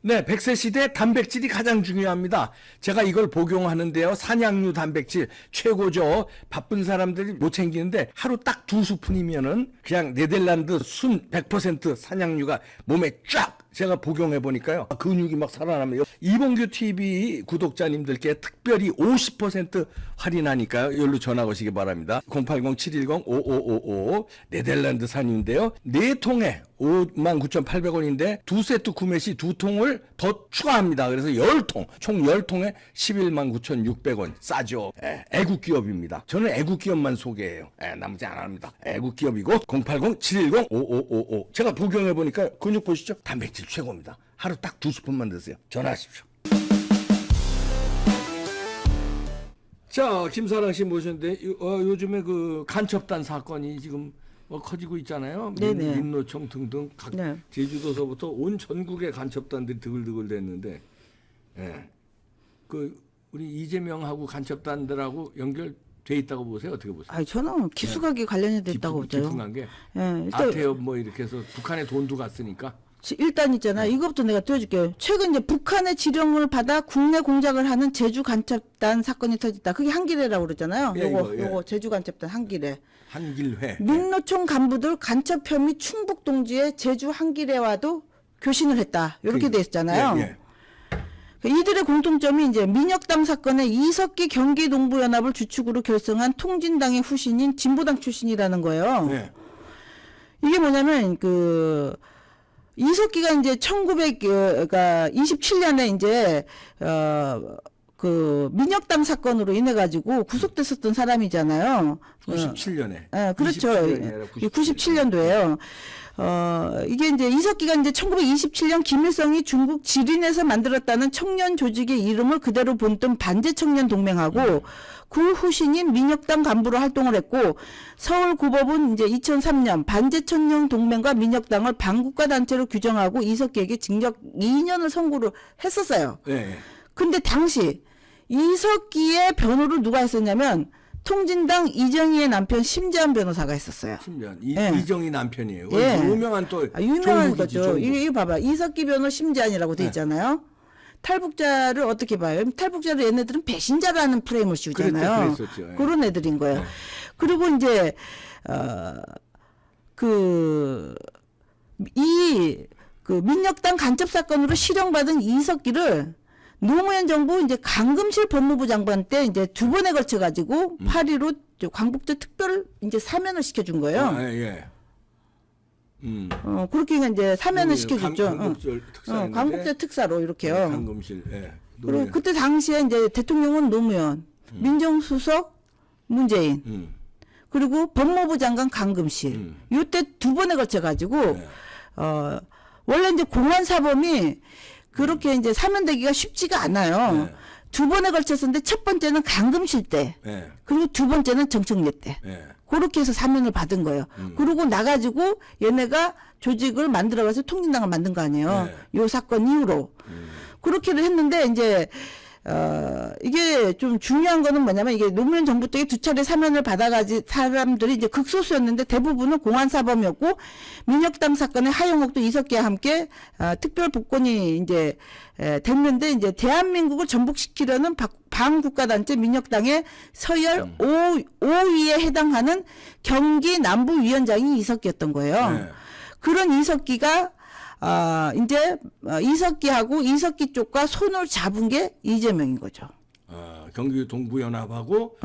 네, 100세 시대 단백질이 가장 중요합니다. 제가 이걸 복용하는데요. 산양류 단백질 최고죠. 바쁜 사람들이 못 챙기는데 하루 딱 2스푼이면은 그냥 네덜란드 순 100% 산양류가 몸에 쫙 제가 복용해 보니까요. 근육이 막 살아나면 이봉규 TV 구독자님들께 특별히 50% 할인하니까요. 여기로 전화 오시기 바랍니다. 080-710-5555 네덜란드산인데요. 4통에 59,800원인데 2세트 구매 시 2통을 더 추가합니다. 그래서 10통, 총 10통에 119,600원. 싸죠. 애국기업입니다. 저는 애국기업만 소개해요. 나머지 안 합니다. 애국기업이고 080-710-5555 제가 복용해 보니까 근육 보시죠? 단백질 최고입니다. 하루 딱 2스푼만 드세요. 전화하십시오. 자, 김사랑 씨 모셨는데 요즘에 그 간첩단 사건이 지금 커지고 있잖아요. 민노총 등등 각 제주도서부터 온 전국의 간첩단들이 드글드글 됐는데, 그 우리 이재명하고 간첩단들하고 연결돼 있다고 보세요? 어떻게 보세요? 아, 저는 기수각이 관련돼 있다고 보죠. 깊은 게 아태엽 뭐 이렇게 해서 북한에 돈도 갔으니까. 일단 있잖아. 이것부터 내가 띄워줄게요. 최근 이제 북한의 지령을 받아 국내 공작을 하는 제주 간첩단 사건이 터졌다. 그게 한길회라고 그러잖아요. 요거 제주 간첩단 한길회. 한길회. 민노총 간부들 간첩 혐의 충북 동지의 제주 한길회와도 교신을 했다. 이렇게 돼 있잖아요. 이들의 공통점이 이제 민혁당 사건의 이석기 경기농부연합을 주축으로 결성한 통진당의 후신인 진보당 출신이라는 거예요. 이게 뭐냐면 이석기가 이제 1927년에 이제 그 민혁당 사건으로 인해 가지고 구속됐었던 사람이잖아요. 97년에. 네, 그렇죠. 97년도에요. 이게 이제 이석기가 이제 1927년 김일성이 중국 지린에서 만들었다는 청년 조직의 이름을 그대로 본뜬 반제청년 동맹하고 그 후신인 민혁당 간부로 활동을 했고 서울고법은 이제 2003년 반제청년 동맹과 민혁당을 반국가 단체로 규정하고 이석기에게 징역 2년을 선고를 했었어요. 근데 당시 이석기의 변호를 누가 했었냐면 통진당 이정희의 남편 심재환 변호사가 했었어요. 심재환. 이정희 남편이에요. 유명한 또 유명한 거죠. 이거 봐봐. 이석기 변호 심재환이라고 돼 있잖아요. 탈북자를 어떻게 봐요? 탈북자를 얘네들은 배신자라는 프레임을 씌우잖아요. 그런 애들인 거예요. 그리고 이제 그 민혁당 간첩 사건으로 실형받은 이석기를 노무현 정부 이제 강금실 법무부 장관 때 이제 2번에 걸쳐 가지고 8.15 광복절 특별 이제 사면을 시켜준 거예요. 그렇게 이제 사면을 시켜줬죠. 광복절 특사로 이렇게요. 강금실. 그리고 그때 당시에 이제 대통령은 노무현, 민정수석 문재인, 그리고 법무부 장관 강금실. 이때 2번에 걸쳐 가지고 원래 이제 공안사범이 그렇게 이제 사면되기가 쉽지가 않아요. 2번에 걸쳤었는데 첫 번째는 강금실 때, 그리고 2번째는 정청래 때. 그렇게 해서 사면을 받은 거예요. 그러고 나가지고 얘네가 조직을 만들어가서 통진당을 만든 거 아니에요. 요 사건 이후로. 그렇게를 했는데 이제 이게 좀 중요한 거는 뭐냐면 이게 노무현 정부 때 2차례 사면을 받아가지 사람들이 이제 극소수였는데 대부분은 공안사범이었고 민혁당 사건의 하영옥도 이석기와 함께 특별 복권이 이제 됐는데 이제 대한민국을 전복시키려는 반국가단체 민혁당의 서열 5위에 해당하는 경기 남부위원장이 이석기였던 거예요. 그런 이석기가 이제 이석기하고 이석기 쪽과 손을 잡은 게 이재명인 거죠. 경기 동부연합하고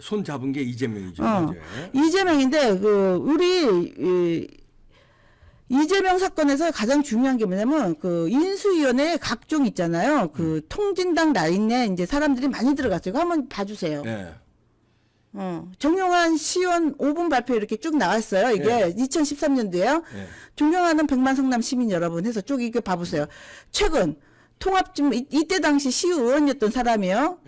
손 잡은 게 이재명이죠. 이재명인데 우리 이재명 사건에서 가장 중요한 게 뭐냐면 인수위원회 각종 있잖아요. 통진당 라인에 이제 사람들이 많이 들어갔어요. 그거 한번 봐주세요. 정용환 시의원 5분 발표 이렇게 쭉 나왔어요. 이게 2013년도에요. 존경하는 백만 성남 시민 여러분 해서 쭉 이거 봐보세요. 최근 통합진 이때 당시 시의원이었던 사람이요.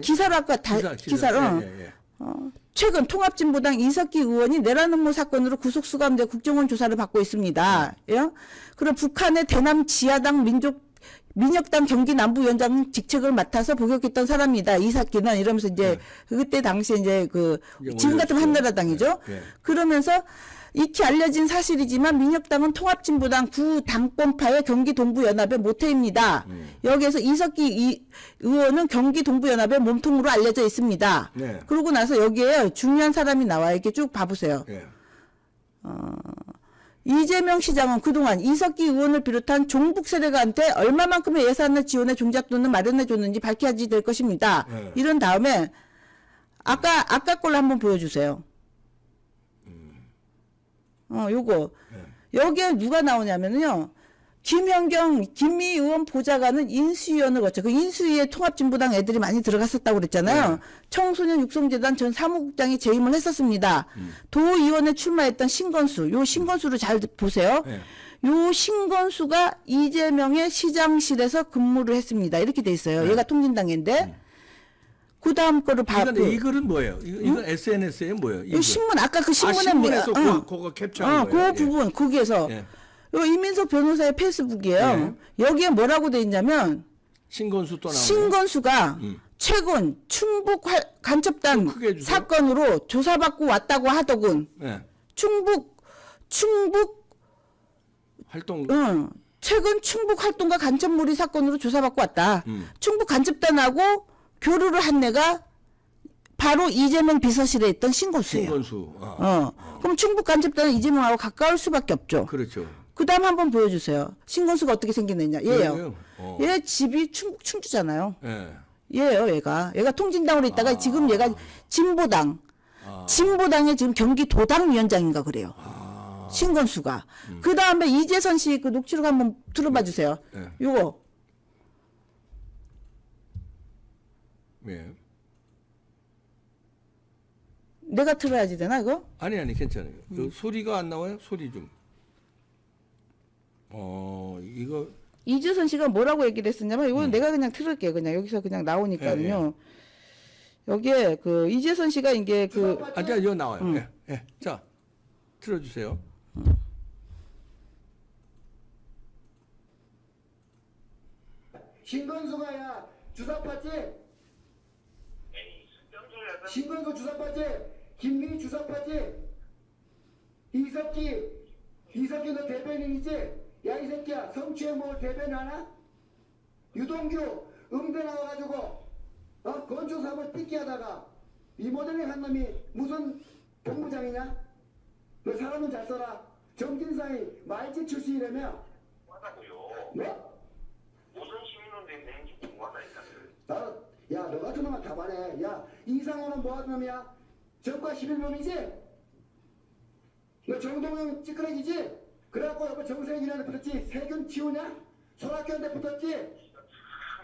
기사로 할까? 기사로. 최근 통합진보당 이석기 의원이 내란 음모 사건으로 구속 수감돼 국정원 조사를 받고 있습니다. 그럼 북한의 대남 지하당 민족 민혁당 경기 남부위원장 직책을 맡아서 복역했던 사람이다. 이삭기는 이러면서 이제 그때 당시에 이제 그 이제 지금 같으면 올렸죠. 한나라당이죠. 예, 예. 그러면서 익히 알려진 사실이지만 민혁당은 통합진보당 구당권파의 경기 동부연합의 모태입니다. 여기에서 이석기 의원은 경기 동부연합의 몸통으로 알려져 있습니다. 네. 그러고 나서 여기에 중요한 사람이 나와요. 이렇게 쭉 봐보세요. 예. 이재명 시장은 그동안 이석기 의원을 비롯한 종북 세력한테 얼마만큼의 예산을 지원해 종잣돈을 마련해 줬는지 밝혀야지 될 것입니다. 네. 이런 다음에 아까 걸로 한번 보여주세요. 요거 여기에 누가 나오냐면요. 김현경, 김미 의원 보좌관은 인수위원을 거쳐. 그 인수위에 통합진보당 애들이 많이 들어갔었다고 그랬잖아요. 네. 청소년 육성재단 전 사무국장이 재임을 했었습니다. 도의원에 출마했던 신건수, 요 신건수를 잘 보세요. 네. 요 신건수가 이재명의 시장실에서 근무를 했습니다. 이렇게 돼 있어요. 네. 얘가 통진당인데 그 다음 거를 이 글은 뭐예요? 이건 SNS에 뭐예요? 이 신문 아까 그 신문에 신문에서 응. 그거 캡처한 거예요. 그 부분 거기에서 예. 요 이민석 변호사의 페이스북이에요. 여기에 뭐라고 돼 있냐면 신건수 또 나오네. 신건수가 최근 충북 간첩단 좀 크게 해주세요. 사건으로 조사받고 왔다고 하더군. 예. 충북 활동 최근 충북 활동가 간첩몰이 사건으로 조사받고 왔다. 충북 간첩단하고 교류를 한 애가 바로 이재명 비서실에 있던 신건수예요. 신건수. 그럼 충북 간첩단은 이재명하고 가까울 수밖에 없죠. 그렇죠. 그 다음 한번 보여주세요. 신건수가 어떻게 생긴 애냐. 얘예요. 그래요? 얘 집이 충북 충주잖아요. 예. 얘예요, 얘가. 얘가 통진당으로 있다가 지금 얘가 진보당. 진보당의 지금 경기도당 위원장인가 그래요. 신건수가. 그 다음에 이재선 씨 그 녹취록 한번 들어봐 주세요. 예. 요거. 예. 내가 틀어야지 되나, 이거? 아니 괜찮아요. 소리가 안 나와요? 소리 좀. 이거 이재선 씨가 뭐라고 얘기를 했었냐면, 이거는 내가 그냥 틀을게요. 그냥 여기서 그냥 나오니까요. 여기에 그 이재선 씨가 이게 그 아니야 이거 나와요. 예. 예. 자 틀어주세요. 신건수가 야 주사 봤지? 신건수 주사 봤지? 김민희 주사 봤지? 이석기 너 대변인이지? 야 이 새끼야 성추행 먹을 대변인 하나? 유동규 음대 나와가지고 건축사업을 삐끼 하다가 이 모델링 한 놈이 무슨 본부장이냐? 너 사람은 잘 써라. 정진상이 말지 출신이라며? 맞다고요. 뭐? 무슨 시민운동이 되는지 궁금하다니까요. 야, 너 같은 놈은 답안해. 야, 이상호는 뭐 하는 놈이야? 전과 11놈이지? 너 정동영 찌끄러기지? 그래갖고 여보 정세균한테 붙었지? 세균 치우냐? 손학규한테 붙었지?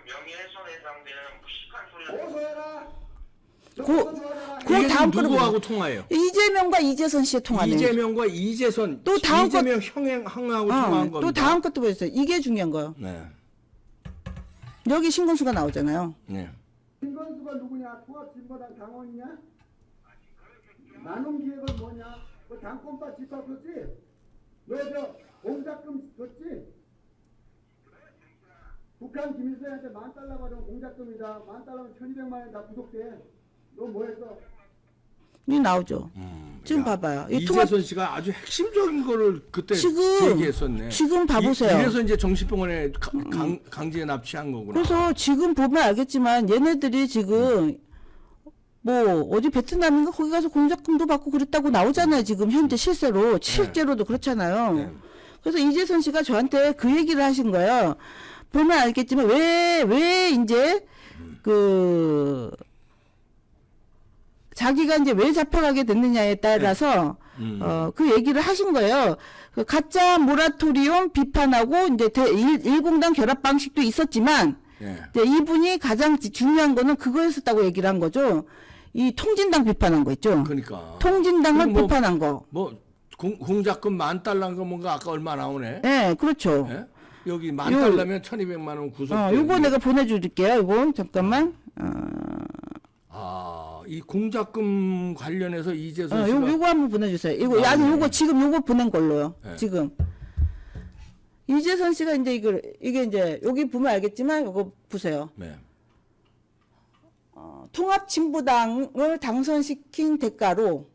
명예훼손해당되는 무식한 소리를 고소해라. 너 고- 고소 좋아하잖아. 그 이게 다음 누구하고 거는 통화해요? 이재명과 이재선 씨의 통화네요. 이재명과 이재선. 또 다음 이재명 형하고 통화한 겁니다. 또 다음 것도 보였어요. 이게 중요한 거예요. 네. 여기 신건수가 나오잖아요. 네. 김건수가 누구냐? 통합진보당 당원이냐? 나눔기획은 뭐냐? 그 당권파 집합 줬지? 너 저 공작금 줬지? 북한 김일성한테 $10,000 받은 공작금이다. $10,000면 1,200만 원 다 구속돼. 너 뭐 했어? 이 나오죠. 지금 야, 봐봐요. 이 통합 이재선 씨가 아주 핵심적인 거를 그때 지금 얘기했었네. 지금 봐보세요. 이래서 이제 정신병원에 강제 납치한 거구나. 그래서 지금 보면 알겠지만 얘네들이 지금 뭐 어디 베트남인가 거기 가서 공작금도 받고 그랬다고 나오잖아요. 지금 현재 실제로도 그렇잖아요. 네. 그래서 이재선 씨가 저한테 그 얘기를 하신 거예요. 보면 알겠지만 왜 이제 그 자기가 이제 왜 잡혀가게 됐느냐에 따라서 그 얘기를 하신 거예요. 그 가짜 모라토리움 비판하고 이제 일공당 결합 방식도 있었지만 네. 이제 이분이 가장 중요한 거는 그거였었다고 얘기를 한 거죠. 이 통진당 비판한 거 있죠. 그러니까. 통진당을 그럼 뭐- 비판한 거. 뭐 공작금 $10,000인 거 뭔가 아까 얼마 나오네. 네, 그렇죠. 예? 여기 $10,000면 1,200만 원 구속. 요거 내가 보내줄게요. 이거 잠깐만. 이 공작금 관련해서 이재선 씨가 요거 한번 보내주세요. 이거 아니 요거 지금 요거 보낸 걸로요. 네. 지금 이재선 씨가 이제 이게 이제 여기 보면 알겠지만 이거 보세요. 네. 통합진보당을 당선시킨 대가로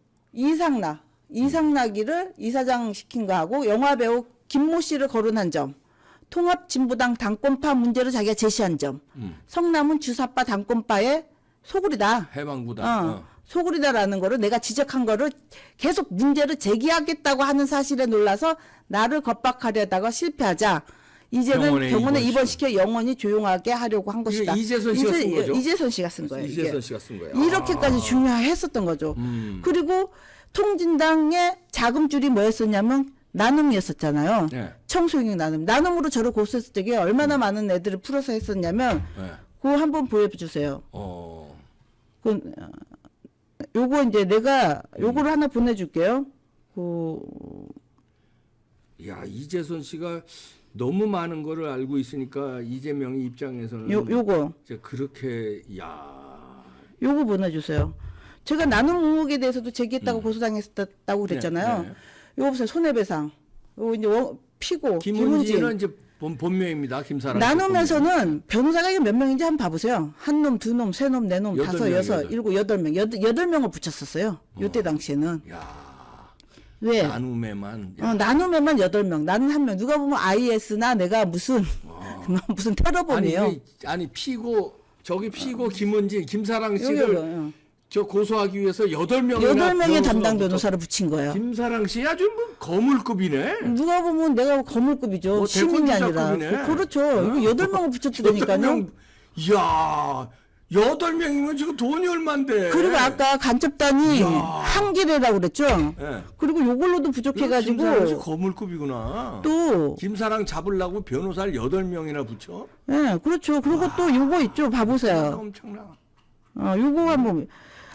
이상락이를 이사장 시킨 거하고 영화배우 김모 씨를 거론한 점, 통합진보당 당권파 문제로 자기가 제시한 점, 성남은 주사파 당권파의 소굴이다. 해방부당. 소굴이다라는 거를 내가 지적한 거를 계속 문제를 제기하겠다고 하는 사실에 놀라서 나를 겁박하려다가 실패하자. 이제는 병원에 입원시켜 영원히 조용하게 하려고 한 것이다. 이재선 씨가 쓴 거죠? 이재선 씨가 쓴 거예요. 이게. 이재선 씨가 쓴 거예요. 이렇게까지 중요했었던 거죠. 그리고 통진당의 자금줄이 뭐였었냐면 나눔이었었잖아요. 네. 청소년 나눔. 나눔으로 저를 고소했을 때 얼마나 많은 애들을 풀어서 했었냐면 네. 그거 한번 보여주세요. 요거 이제 내가 요거를 하나 보내줄게요. 야, 이재선 씨가 너무 많은 거를 알고 있으니까 이재명의 입장에서는 요거 이제 그렇게 요거 보내주세요. 제가 나눔 의혹에 대해서도 제기했다고 고소당했다고 그랬잖아요. 네. 요거 보세요. 손해배상. 요거 이제 피고 김은지는 이제 본명입니다. 김사랑. 나누면서는 변호사가 이게 몇 명인지 한번 봐보세요. 한 놈, 두 놈, 세 놈, 네 놈, 다섯, 여섯, 일곱, 8명. 8명을 붙였었어요. 요때 당시에는. 야. 왜? 나눔에만. 나눔에만 8명. 나는 1명. 누가 보면 IS나 내가 무슨 테러범이에요. 아니 피고 김은지, 김사랑 씨를 여기. 저 고소하기 위해서 8명이나 8명의 담당 변호사를 붙인 거예요. 김사랑 씨 아주 뭐 거물급이네. 누가 보면 내가 거물급이죠. 뭐 시민이 아니라. 대권주자급이네. 그렇죠. 이거 8명을 붙였더니까요. 이야, 8명이면 지금 돈이 얼만데. 그리고 아까 간첩단이 한길이라고 그랬죠. 네. 그리고 요걸로도 김사랑 씨 부족해가지고 거물급이구나. 또 김사랑 잡으려고 변호사를 8명이나 붙여? 예, 그렇죠. 그리고 또 요거 있죠. 봐보세요. 엄청나. 요거 한번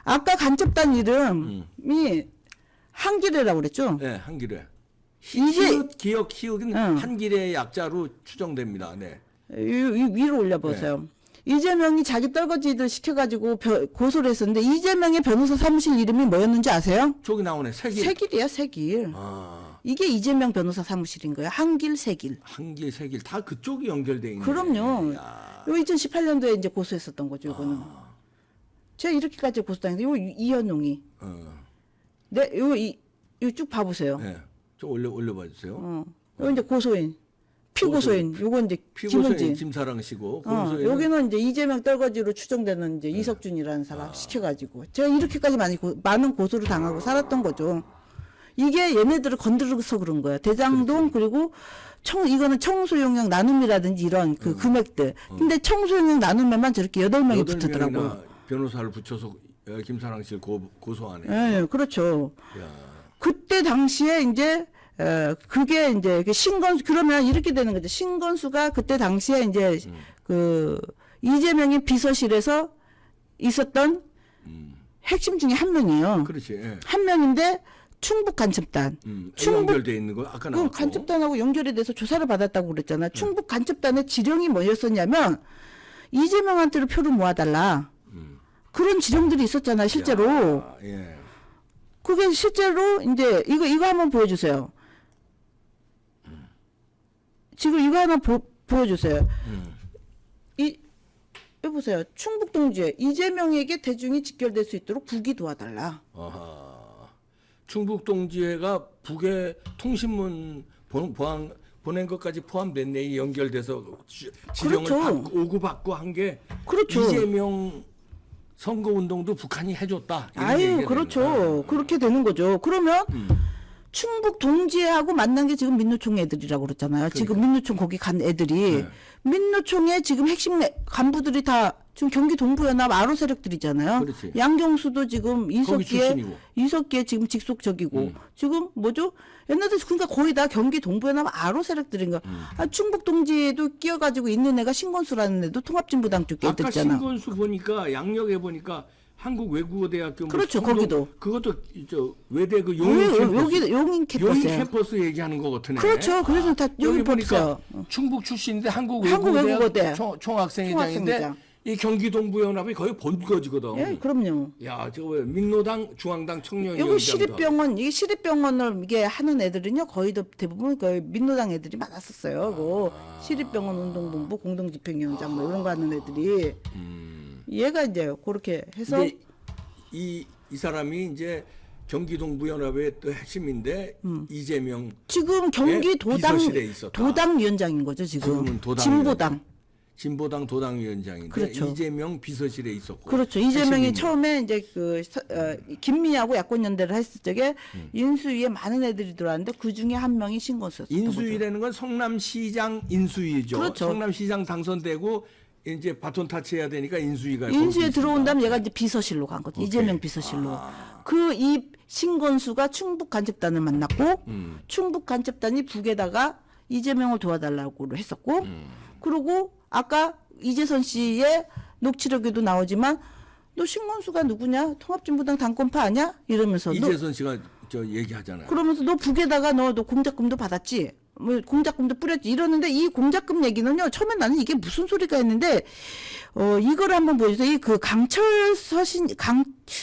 아까 간첩단 이름이 한길이라고 그랬죠. 네, 한길에. 이게 기억 키읔은 한길의 약자로 추정됩니다. 네. 위로 올려보세요. 이재명이 자기 떨거지들 시켜가지고 고소를 했었는데 이재명의 변호사 사무실 이름이 뭐였는지 아세요? 저기 나오네. 세길. 세길이야, 세길. 이게 이재명 변호사 사무실인 거예요. 한길, 세길. 한길, 세길 다 그쪽이 연결돼 있네. 그럼요. 요 2018년도에 이제 고소했었던 거죠, 이거는. 제가 이렇게까지 고소당했는데, 요 이현웅이. 네, 요 쭉 봐보세요. 네. 좀 올려봐 주세요. 요 이제 고소인. 피고소인. 요거 이제 피고소인 김은지. 김사랑 씨고. 여기는 이제 이재명 떨거지로 추정되는 이제 이석준이라는 사람 시켜가지고. 제가 이렇게까지 많은 고소를 당하고 살았던 거죠. 이게 얘네들을 건드려서 그런 거예요. 대장동 그리고 이거는 청소용역 나눔이라든지 이런 그 금액들. 근데 청소용역 나눔에만 저렇게 8명이 붙었더라고요. 변호사를 붙여서 김사랑 씨를 고소하네. 네, 그렇죠. 야. 그때 당시에 이제 그게 이제 그러면 이렇게 되는 거죠. 신건수가 그때 당시에 이제 그 이재명의 비서실에서 있었던 핵심 중에 한 명이에요. 그렇지. 예. 한 명인데 충북 간첩단. 연결돼 있는 거 아까 나왔고. 간첩단하고 연결이 돼서 조사를 받았다고 그랬잖아요. 충북 간첩단의 지령이 뭐였었냐면 이재명한테로 표를 모아달라. 그런 지령들이 있었잖아요, 실제로. 야, 예. 그게 실제로 이제 이거 한번 보여주세요. 지금 이거 하나 보여주세요. 여기 보세요. 충북 동지에 이재명에게 대중이 직결될 수 있도록 북이 도와달라. 아하. 충북 동지회가 북에 통신문 보낸 것까지 포함됐네. 이 연결돼서 지령을 그렇죠. 오구받고 한 게 그렇죠. 이재명 선거운동도 북한이 해줬다. 이런 얘기가 되는 그렇죠. 거야. 그렇게 되는 거죠. 그러면 충북 동지회하고 만난 게 지금 민노총 애들이라고 그랬잖아요. 지금 민노총 거기 간 애들이 민노총의 지금 핵심 간부들이 다 지금 경기 동부연합 아로 세력들이잖아요. 그렇지. 양경수도 지금 출신이고. 이석기에 지금 직속적이고 지금 뭐죠? 옛날에 그러니까 거의 다 경기 동부연합 아로 세력들인가. 충북 동지에도 끼어가지고 있는 애가 신건수라는 애도 통합진보당 쪽 아까 애들잖아. 신건수 보니까 양력에 보니까 한국외국어대학교 그렇죠, 거기도. 그것도 저 외대 그 여기 용인 캠퍼스. 용인 캠퍼스 얘기하는 거 같으네. 그렇죠. 그래서 다 여기 여기 보니까 보니까 충북 출신인데 한국외국어대 총학생회장인데 총학생회장. 이 경기 동부연합이 거의 본거지거든. 예, 그럼요. 야, 저거 왜 민노당, 중앙당 청년위원장도 이거 시립병원, 이게 시립병원을 이게 하는 애들은요, 거의 대부분 거의 민노당 애들이 많았었어요. 그 시립병원 운동본부 공동집행위원장 뭐 이런 거 하는 애들이. 얘가 이제 그렇게 해서. 근데 이 사람이 이제 경기 동부연합의 또 핵심인데 이재명 지금 경기 비서실에 있었다. 도당 위원장인 거죠, 지금. 지금은 도당 진보당. 진보당 도당위원장인데 그렇죠. 이재명 비서실에 있었고. 그렇죠. 이재명이 핵심인물. 처음에 이제 김미하고 야권 연대를 했을 적에 인수위에 많은 애들이 들어왔는데 그 중에 한 명이 신건수였어요. 인수위라는 건 성남시장 인수위죠. 그렇죠. 성남시장 당선되고 이제 바톤 타치해야 되니까 인수위가 인수위에 거기 들어온 있습니다. 다음에 얘가 이제 비서실로 간 거죠. 오케이. 이재명 비서실로. 그 이 신건수가 충북 간첩단을 만났고 충북 간첩단이 북에다가 이재명을 도와달라고 했었고 그리고 아까 이재선 씨의 녹취록에도 나오지만 너 신건수가 누구냐? 통합진보당 당권파 아니야? 이러면서 이재선 씨가 저 얘기하잖아요. 그러면서 너 북에다가 너 공작금도 받았지? 뭐 공작금도 뿌렸지? 이러는데 이 공작금 얘기는요. 처음에 나는 이게 무슨 소리가 했는데 이걸 한번 보여주세요. 이 그 강철 서신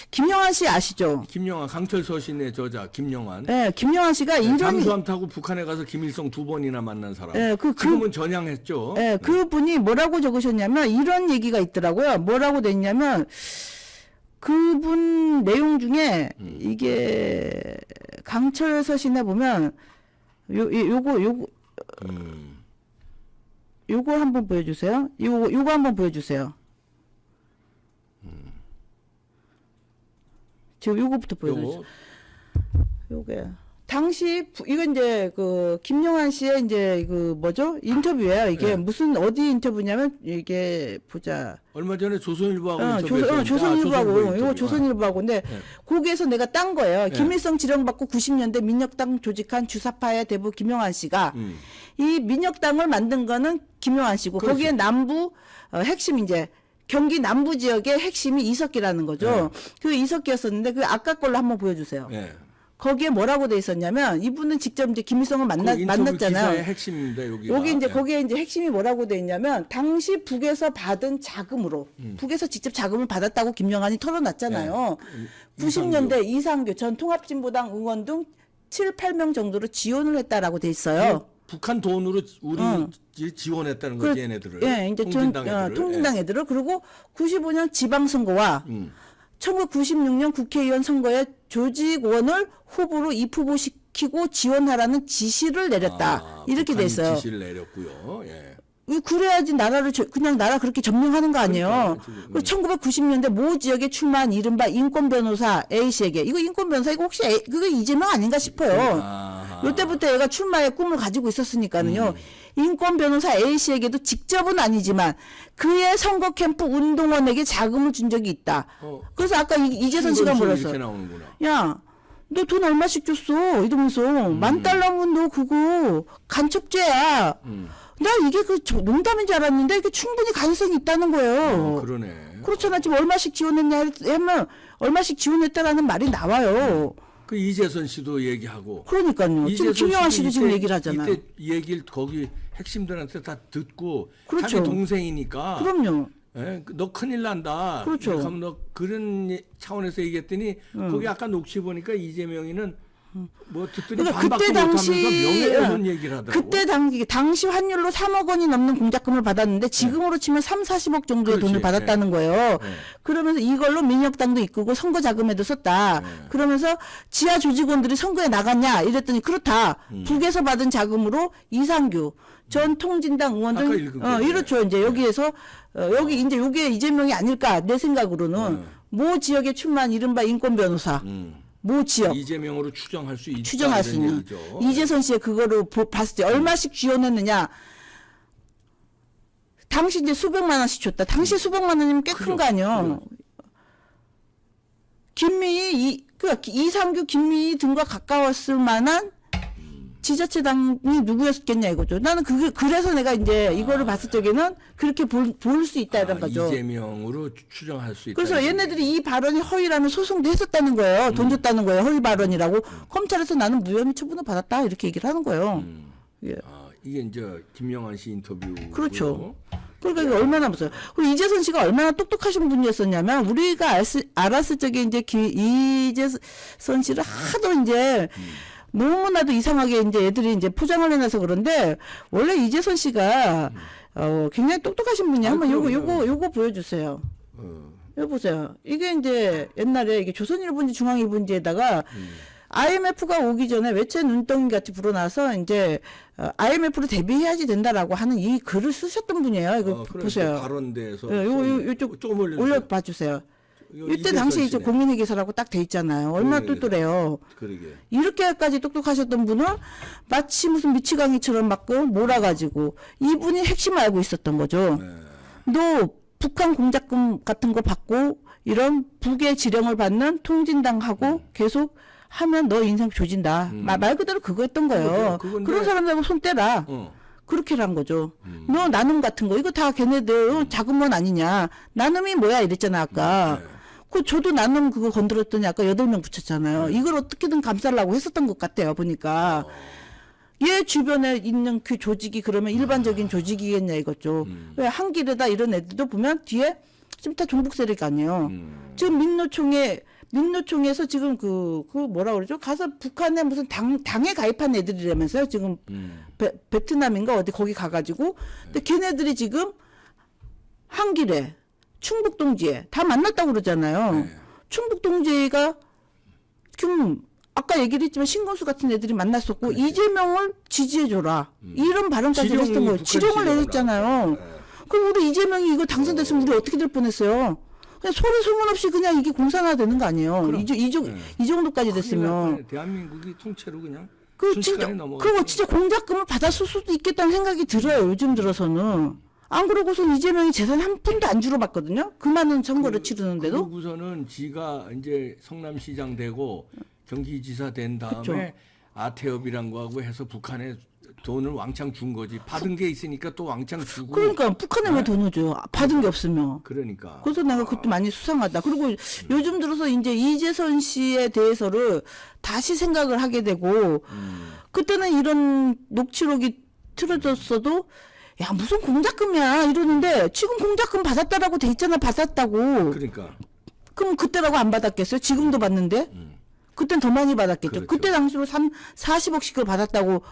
김영환 씨 아시죠? 김영환 강철 서신의 저자 김영환. 네, 김영환 씨가 이런 잠수함 타고 북한에 가서 김일성 2번이나 만난 사람. 네, 지금은 전향했죠. 네, 그분이 뭐라고 적으셨냐면 이런 얘기가 있더라고요. 뭐라고 됐냐면 그분 내용 중에 이게 강철 서신에 보면 요거 한번 보여주세요. 요거 한번 보여주세요. 지금 요거부터 보여주세요. 요게 당시 이건 이제 그 김영환 씨의 이제 그 뭐죠 인터뷰예요. 이게 네. 무슨 어디 인터뷰냐면 이게 보자. 얼마 전에 조선일보하고 인터뷰했었는데 조선일보하고 이거 인터뷰. 조선일보하고인데 거기에서 내가 딴 거예요. 네. 김일성 지령받고 90년대 민혁당 조직한 주사파의 대부 김영환 씨가 이 민혁당을 만든 거는 김영환 씨고 그렇지. 거기에 남부 핵심 이제 경기 남부 지역의 핵심이 이석기라는 거죠. 그 이석기였었는데 그 아까 걸로 한번 보여주세요. 네. 거기에 뭐라고 돼 있었냐면 이분은 직접 이제 김일성을 그 인터뷰 기사의 만났잖아요. 핵심입니다. 여기가. 여기 이제 네. 거기에 이제 핵심이 뭐라고 돼 있냐면 당시 북에서 받은 자금으로 북에서 직접 자금을 받았다고 김영환이 털어놨잖아요. 네. 90년대 이상규 전 통합진보당 의원 등 7, 8명 정도로 지원을 했다라고 돼 있어요. 북한 돈으로 우리 지원했다는 거지 얘네들을. 예, 이제 통진당 애들을. 통진당 애들을 그리고 95년 지방선거와 1996년 국회의원 선거에 조직원을 후보로 입후보시키고 지원하라는 지시를 내렸다. 이렇게 돼 북한이 있어요. 지시를 내렸고요. 예. 그래야지 나라를 그냥 나라 그렇게 점령하는 거 아니에요. 그러니까, 지금, 1990년대 모 지역에 출마한 이른바 인권 변호사 A 씨에게 이거 인권 변호사 이거 혹시 그거 이재명 아닌가 싶어요. 아하. 이때부터 얘가 출마의 꿈을 가지고 있었으니까는요. 인권 변호사 A 씨에게도 직접은 아니지만 그의 선거 캠프 운동원에게 자금을 준 적이 있다. 그래서 아까 이재선 씨가 뭐랬어? 이렇게 나오는구나. 야, 너 돈 얼마씩 줬어? 이러면서 $10,000면 너 그거 간첩죄야. 나 이게 농담인 줄 알았는데 이게 충분히 가능성이 있다는 거예요. 그러네. 그렇잖아. 지금 얼마씩 지원했냐 하면 얼마씩 지원했다라는 말이 나와요. 그 이재선 씨도 얘기하고. 그러니까요. 지금 이재선 김영환 씨도 씨도 지금 이때- 얘기를 하잖아요. 이때 얘기를 거기 핵심들한테 다 듣고 그렇죠. 자기 동생이니까. 그럼요. 예, 너 큰일 난다. 그렇죠. 이렇게 하면 너 그런 차원에서 얘기했더니 거기 아까 녹취 보니까 이재명이는 뭐 듣더니 그러니까 반박도 그때 당시 못하면서 명예훼손 얘기를 하더라고. 그때 당시 환율로 3억 원이 넘는 공작금을 받았는데 지금으로 치면 3, 40억 정도의 그렇지. 돈을 받았다는 거예요. 네. 그러면서 이걸로 민혁당도 이끌고 선거 자금에도 썼다. 그러면서 지하 조직원들이 선거에 나갔냐 이랬더니 그렇다. 북에서 받은 자금으로 이상규 전 통진당 의원 아까 등 읽은 거네. 이렇죠. 이제 여기에서 여기 이제 요게 이재명이 아닐까 내 생각으로는 모 지역에 출마한 이른바 인권 변호사 모 지역 이재명으로 추정할 수 있다. 추정할 수 이런 있는 얘기죠. 이재선 씨의 그거를 봤을 때 얼마씩 지원했느냐. 당시 이제 수백만 원씩 줬다. 당시 수백만 원이면 꽤 큰 거 아니에요. 김미희 이상규 김미희 등과 가까웠을 만한 지자체당이 누구였겠냐 이거죠. 나는 그래서 내가 이제 이거를 봤을 적에는 그렇게 볼 수 있다 이런 거죠. 이재명으로 추정할 수 있다. 그래서 얘네들이 이 발언이 허위라면 소송도 했었다는 거예요. 돈 줬다는 거예요. 허위 발언이라고. 검찰에서 나는 무혐의 처분을 받았다 이렇게 얘기를 하는 거예요. 예. 이게 이제 김영환 씨 인터뷰. 그렇죠. 그러니까 이게 얼마나 무서워요. 그리고 이재선 씨가 얼마나 똑똑하신 분이었었냐면 우리가 알았을 적에 이제 이재선 씨를 하도 이제 너무나도 이상하게 이제 애들이 이제 포장을 해놔서 그런데 원래 이재선 씨가 굉장히 똑똑하신 분이야. 한번 요거 보여주세요. 여기 보세요. 이게 이제 옛날에 이게 조선일보인지 중앙일보인지에다가 IMF가 오기 전에 외채 눈덩이 같이 불어나서 이제 IMF로 대비해야지 된다라고 하는 이 글을 쓰셨던 분이에요. 이거 보세요. 발언대에서 요쪽 조금 올려봐 주세요. 이때 이재선 당시에 이제 씨네. 국민의 기사라고 딱 돼 있잖아요. 얼마나 국민의 똘똘해요. 그러게. 이렇게까지 똑똑하셨던 분을 마치 무슨 미치광이처럼 막 몰아가지고 이분이 핵심을 알고 있었던 거죠. 너 북한 공작금 같은 거 받고 이런 북의 지령을 받는 통진당하고 계속 하면 너 인생 조진다. 말 그대로 그거였던 거예요. 그건데- 그런 사람들하고 손 떼라. 그렇게 한 거죠. 너 나눔 같은 거 이거 다 걔네들 자금원 아니냐. 나눔이 뭐야 이랬잖아 아까. 그 저도 나눔 그거 건드렸더니 아까 8명 붙였잖아요. 이걸 어떻게든 감싸려고 했었던 것 같아요 보니까. 얘 주변에 있는 그 조직이 그러면 일반적인 조직이겠냐 이거죠. 왜 한길에다 이런 애들도 보면 뒤에 지금 다 종북 세력 아니에요. 지금 민노총에서 지금 그 뭐라 그러죠? 가서 북한에 무슨 당에 가입한 애들이라면서요. 지금 베트남인가 어디 거기 가가지고. 근데 걔네들이 지금 한길에 충북동지에 다 만났다고 그러잖아요. 충북동지가 지금 아까 얘기를 했지만 신건수 같은 애들이 만났었고 이재명을 지지해줘라 이런 발언까지 했던 거예요. 지령을 내렸잖아요. 그럼 우리 이재명이 이거 당선됐으면 우리 어떻게 될 뻔했어요. 그냥 소리 소문 없이 그냥 이게 공산화 되는 거 아니에요. 이 정도까지 됐으면. 대한민국이 통째로 그냥 그 진짜 순식간에 넘어가. 그거 진짜 공작금을 받았을 수도 있겠다는 생각이 들어요. 요즘 들어서는. 안 그러고선 이재명이 재산 한 푼도 안 줄어봤거든요. 그 많은 선거를 치르는데도. 그러고서는 지가 이제 성남시장 되고 경기지사 된 다음에 그쵸. 아태업이란 거하고 해서 북한에 돈을 왕창 준 거지. 받은 게 있으니까 또 왕창 주고. 그러니까 북한에 왜 돈을 줘요? 받은 게 없으면. 그러니까. 그래서 내가 그것도 많이 수상하다. 그리고 요즘 들어서 이제 이재선 씨에 대해서를 다시 생각을 하게 되고 그때는 이런 녹취록이 틀어졌어도 야 무슨 공작금이야 이러는데 지금 공작금 받았다라고 돼 있잖아. 받았다고. 그러니까. 그럼 그때라고 안 받았겠어요? 지금도 받는데? 그땐 더 많이 받았겠죠. 그렇죠. 그때 당시로 40억씩을 받았다고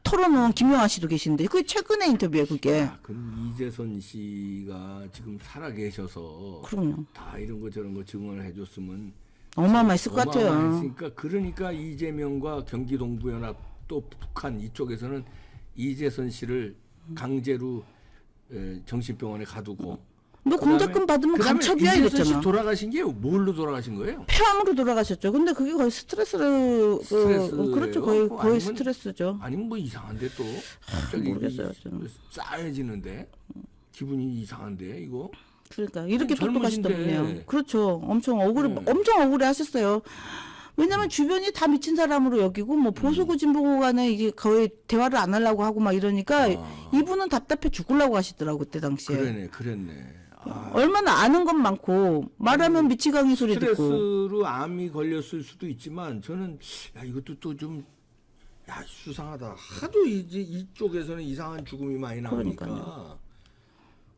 털어놓은 김영하 씨도 계신데 그게 최근의 인터뷰예요 그게. 아, 그럼 이재선 씨가 지금 살아 계셔서 그럼요. 다 이런 거 저런 거 증언을 해줬으면 어마어마했을 것 같아요. 어마어마했으니까 그러니까 이재명과 경기 동부연합 또 북한 이쪽에서는 이재선 씨를 강제로 정신병원에 가두고 너 공작금 받으면 그다음에 간첩이야 이재선 씨 이랬잖아. 돌아가신 게 뭘로 돌아가신 거예요? 폐암으로 돌아가셨죠. 근데 그게 거의 스트레스로 스트레스예요? 그렇죠. 거의 아니면- 스트레스죠. 아니면 뭐 이상한데 또 갑자기 모르겠어요, 저는. 싸해지는데 기분이 이상한데 이거 그러니까 이렇게 똑똑하시던 젊으신데. 분이에요. 그렇죠. 엄청 억울해 하셨어요. 왜냐면 주변이 다 미친 사람으로 여기고 뭐 보수고 진보고 간에 이게 거의 대화를 안 하려고 하고 막 이러니까 이분은 답답해 죽으려고 하시더라고 그때 당시에. 그랬네. 아, 얼마나 아는 건 많고 말하면 미치광이 소리 듣고. 스트레스로 암이 걸렸을 수도 있지만 저는 야 이것도 또 좀 야 수상하다. 하도 이제 이쪽에서는 이상한 죽음이 많이 나오니까 그러니까요.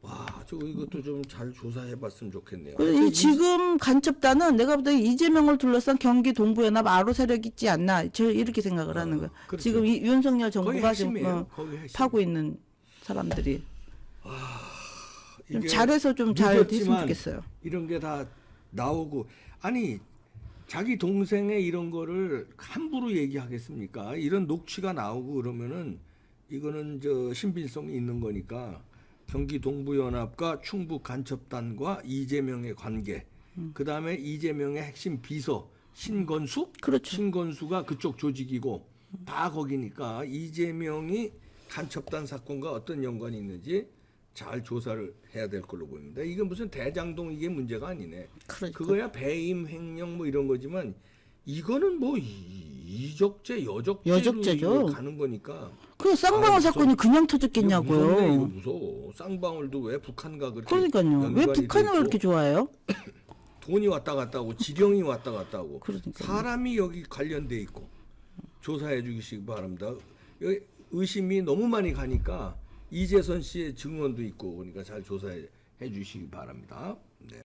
와 저 이것도 좀 잘 조사해봤으면 좋겠네요. 그래서 이 지금 간첩단은 내가 볼 때 이재명을 둘러싼 경기 동부연합 아로 세력 있지 않나 저 이렇게 생각을 하는 거예요. 그렇죠. 지금 이 윤석열 거의 정부가 지금 핵심이에요. 거의 핵심. 파고 있는 사람들이 좀 이게 잘해서 좀 잘 됐으면 늦었지만 좋겠어요. 이런 게 다 나오고 아니 자기 동생의 이런 거를 함부로 얘기하겠습니까? 이런 녹취가 나오고 그러면은 이거는 저 신빙성이 있는 거니까 경기 동부연합과 충북 간첩단과 이재명의 관계, 그 다음에 이재명의 핵심 비서 신건수, 그렇죠. 신건수가 그쪽 조직이고 다 거기니까 이재명이 간첩단 사건과 어떤 연관이 있는지 잘 조사를 해야 될 걸로 보입니다. 이게 무슨 대장동 이게 문제가 아니네. 그러니까. 그거야 배임 횡령 뭐 이런 거지만 이거는 뭐 이적죄 여적죄로 가는 거니까. 그 쌍방울 사건이 그냥 이거 터졌겠냐고요. 무서워. 쌍방울도 왜 북한과 그렇게 그러니까요. 왜 연관이 북한을 돼 왜 있고 이렇게 좋아해요? 돈이 왔다 갔다 하고 지령이 왔다 갔다 하고 그러니까요. 사람이 여기 관련돼 있고 조사해 주시기 바랍니다. 여기 의심이 너무 많이 가니까 이재선 씨의 증언도 있고 그러니까 잘 조사해 주시기 바랍니다.